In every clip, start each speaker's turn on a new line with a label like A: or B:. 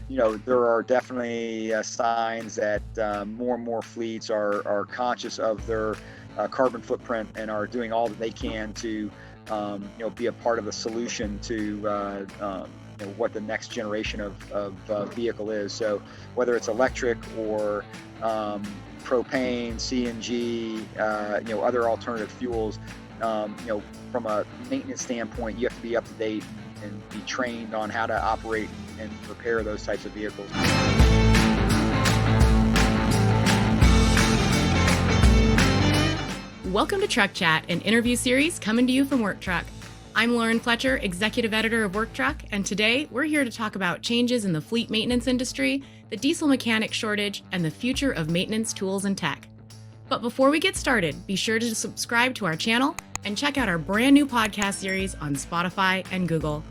A: there are definitely signs that more and more fleets are conscious of their carbon footprint and are doing all that they can to, be a part of the solution to what the next generation of vehicle is. So whether it's electric or propane, CNG, other alternative fuels, from a maintenance standpoint, you have to be up to date and be trained on how to operate and repair those types of vehicles.
B: Welcome to Truck Chat, an interview series coming to you from Work Truck. I'm Lauren Fletcher, executive editor of Work Truck, and today we're here to talk about changes in the fleet maintenance industry, the diesel mechanic shortage, and the future of maintenance tools and tech. But before we get started, be sure to subscribe to our channel and check out our brand new podcast series on Spotify and Google.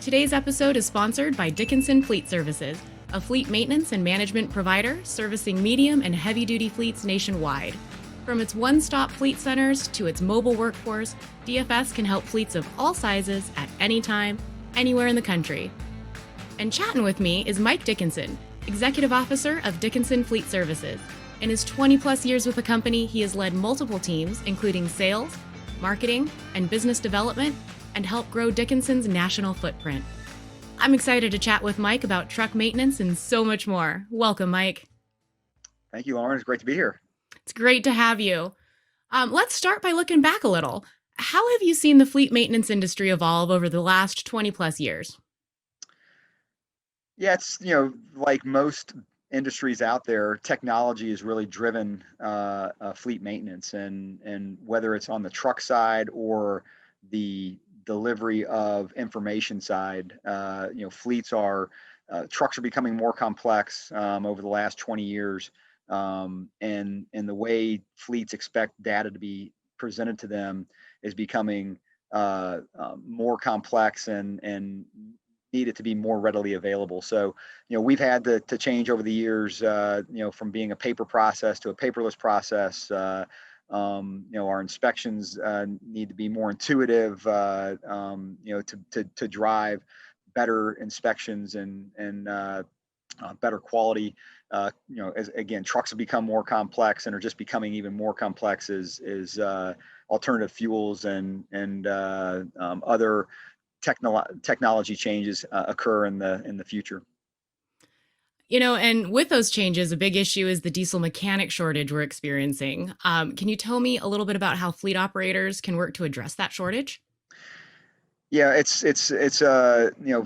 B: Today's episode is sponsored by Dickinson Fleet Services, a fleet maintenance and management provider servicing medium and heavy-duty fleets nationwide. From its one-stop fleet centers to its mobile workforce, DFS can help fleets of all sizes at any time, anywhere in the country. And chatting with me is Mike Dickinson, Executive Officer of Dickinson Fleet Services. In his 20-plus years with the company, he has led multiple teams, including sales, marketing, and business development, and helped grow Dickinson's national footprint. I'm excited to chat with Mike about truck maintenance and so much more. Welcome, Mike.
A: Thank you, Lauren. It's great to be here.
B: It's great to have you. Let's start by looking back a little. How have you seen the fleet maintenance industry evolve over the last 20-plus years?
A: Yeah, it's, like most industries out there, technology has really driven fleet maintenance, and whether it's on the truck side or the delivery of information side, trucks are becoming more complex over the last 20 years, and the way fleets expect data to be presented to them is becoming more complex and needed to be more readily available. So, we've had to change over the years, from being a paper process to a paperless process. Our inspections need to be more intuitive, to drive better inspections and better quality. Again, trucks have become more complex and are just becoming even more complex as alternative fuels and other technology changes occur in the future.
B: And with those changes, a big issue is the diesel mechanic shortage we're experiencing. Can you tell me a little bit about how fleet operators can work to address that shortage?
A: Yeah, it's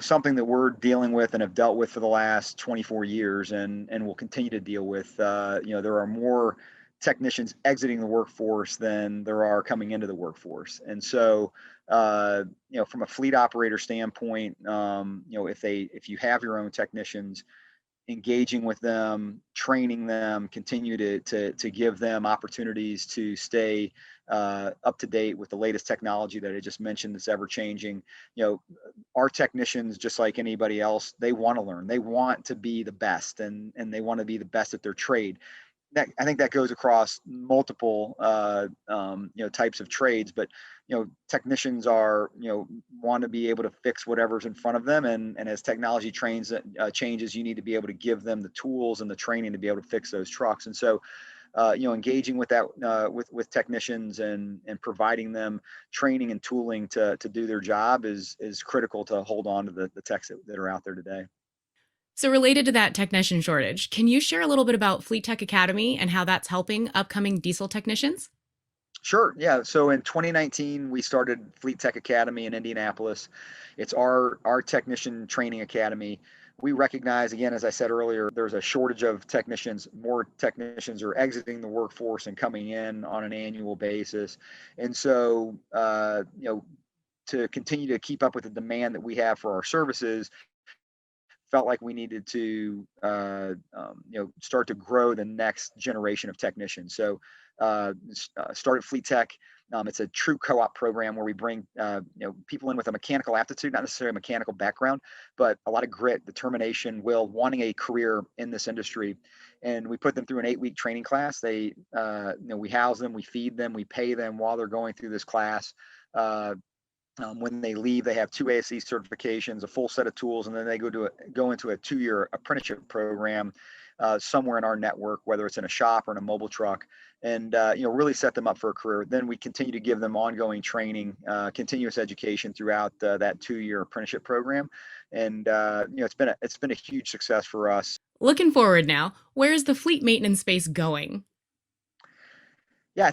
A: something that we're dealing with and have dealt with for the last 24 years, and will continue to deal with. There are more technicians exiting the workforce than there are coming into the workforce, and so from a fleet operator standpoint, if you have your own technicians, engaging with them, training them, continue to give them opportunities to stay up to date with the latest technology that I just mentioned that's ever changing. Our technicians, just like anybody else, they want to learn. They want to be the best, and they want to be the best at their trade. I think that goes across multiple types of trades, but technicians want to be able to fix whatever's in front of them, and as technology changes, you need to be able to give them the tools and the training to be able to fix those trucks. And so engaging with that with technicians and providing them training and tooling to do their job is critical to hold on to the techs that are out there today.
B: So related to that technician shortage, can you share a little bit about FleeTec Academy and how that's helping upcoming diesel technicians?
A: Sure. Yeah. So in 2019, we started FleeTec Academy in Indianapolis. It's our technician training academy. We recognize, again, as I said earlier, there's a shortage of technicians. More technicians are exiting the workforce and coming in on an annual basis. And so, to continue to keep up with the demand that we have for our services, felt like we needed to start to grow the next generation of technicians. So started FleeTec. It's a true co-op program where we bring people in with a mechanical aptitude, not necessarily a mechanical background, but a lot of grit, determination, will, wanting a career in this industry. And we put them through an 8-week training class. We house them, we feed them, we pay them while they're going through this class. When they leave, they have two ASE certifications, a full set of tools, and then they go into a 2-year apprenticeship program somewhere in our network, whether it's in a shop or in a mobile truck, and really set them up for a career. Then we continue to give them ongoing training, continuous education throughout that 2-year apprenticeship program, and it's been a huge success for us.
B: Looking forward now, where is the fleet maintenance space going?
A: Yeah, I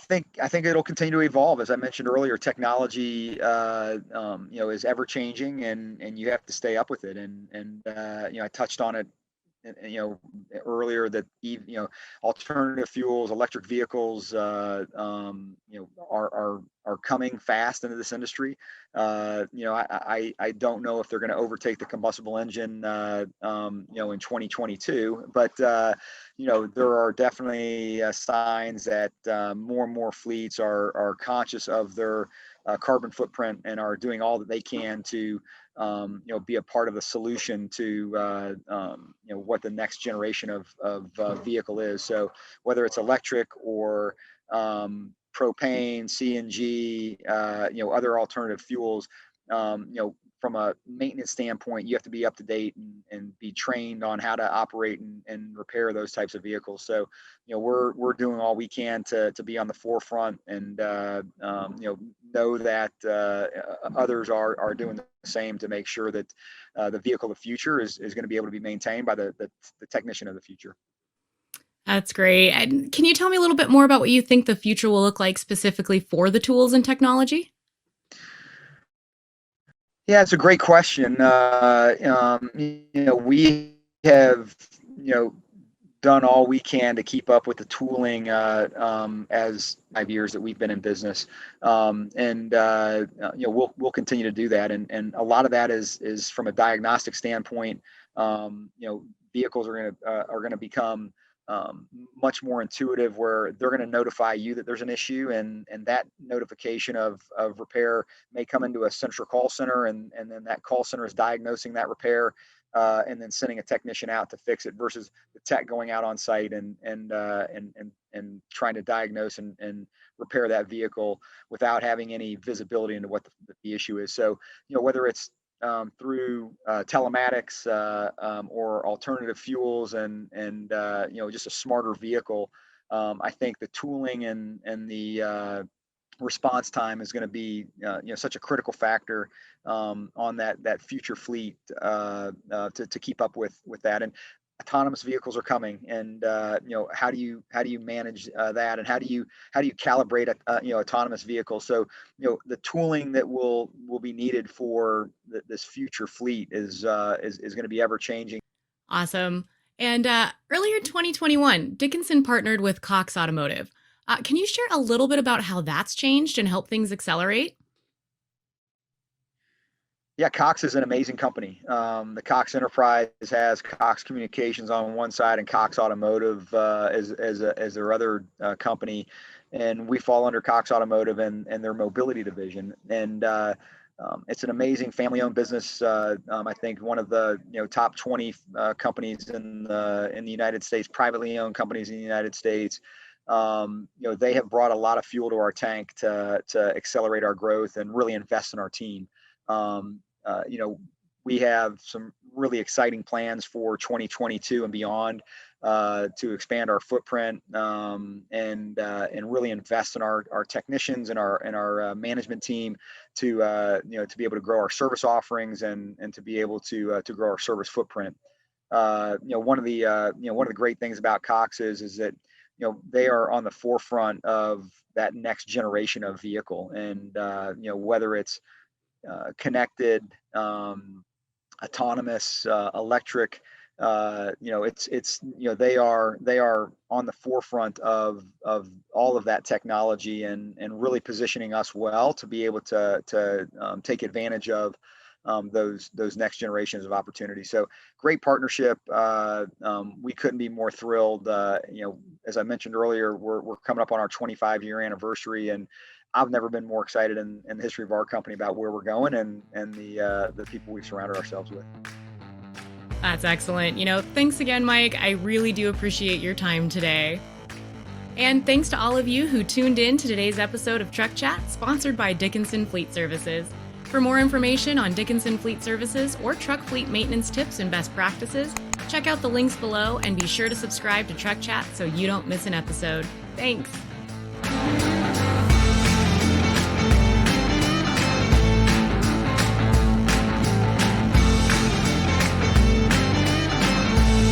A: think it'll continue to evolve. As I mentioned earlier, technology, is ever changing, and you have to stay up with it. And I touched on it, earlier that alternative fuels, electric vehicles, are coming fast into this industry. I don't know if they're going to overtake the combustible engine, in 2022, but there are definitely signs that more and more fleets are conscious of their carbon footprint and are doing all that they can to be a part of the solution to what the next generation of vehicle is. So whether it's electric or propane, CNG, other alternative fuels, from a maintenance standpoint, you have to be up to date and be trained on how to operate and repair those types of vehicles. So, we're doing all we can to be on the forefront and, know that others are doing the same to make sure that the vehicle of the future is going to be able to be maintained by the technician of the future.
B: That's great. And can you tell me a little bit more about what you think the future will look like specifically for the tools and technology?
A: Yeah, it's a great question. We have, you know, done all we can to keep up with the tooling as 5 years that we've been in business, and we'll continue to do that. And a lot of that is from a diagnostic standpoint. Vehicles are gonna become much more intuitive, where they're going to notify you that there's an issue, and that notification of repair may come into a central call center, and then that call center is diagnosing that repair, and then sending a technician out to fix it, versus the tech going out on site and trying to diagnose and repair that vehicle without having any visibility into what the issue is. So whether it's through telematics, or alternative fuels, and just a smarter vehicle. I think the tooling and the response time is going to be such a critical factor on that future fleet, to keep up with that. And autonomous vehicles are coming, and how do you manage that, and how do you calibrate autonomous vehicles? So the tooling that will be needed for this future fleet is going to be ever changing.
B: Awesome. And earlier in 2021, Dickinson partnered with Cox Automotive. Can you share a little bit about how that's changed and help things accelerate?
A: Yeah, Cox is an amazing company. The Cox Enterprise has Cox Communications on one side and Cox Automotive as their other company, and we fall under Cox Automotive and their mobility division. And it's an amazing family-owned business. I think one of the top 20 companies in the United States, privately owned companies in the United States. They have brought a lot of fuel to our tank to accelerate our growth and really invest in our team. Um, we have some really exciting plans for 2022 and beyond, to expand our footprint, and really invest in our technicians and our management team to be able to grow our service offerings, and to be able to grow our service footprint. One of the great things about Cox is that they are on the forefront of that next generation of vehicle, and whether it's connected, autonomous, electric. They are on the forefront of all of that technology, and really positioning us well to be able to take advantage of those next generations of opportunities. So great partnership. We couldn't be more thrilled. As I mentioned earlier, we're coming up on our 25-year anniversary, and I've never been more excited in the history of our company about where we're going, and the people we've surrounded ourselves with.
B: That's excellent. Thanks again, Mike. I really do appreciate your time today. And thanks to all of you who tuned in to today's episode of Truck Chat, sponsored by Dickinson Fleet Services. For more information on Dickinson Fleet Services or truck fleet maintenance tips and best practices, check out the links below and be sure to subscribe to Truck Chat so you don't miss an episode. Thanks.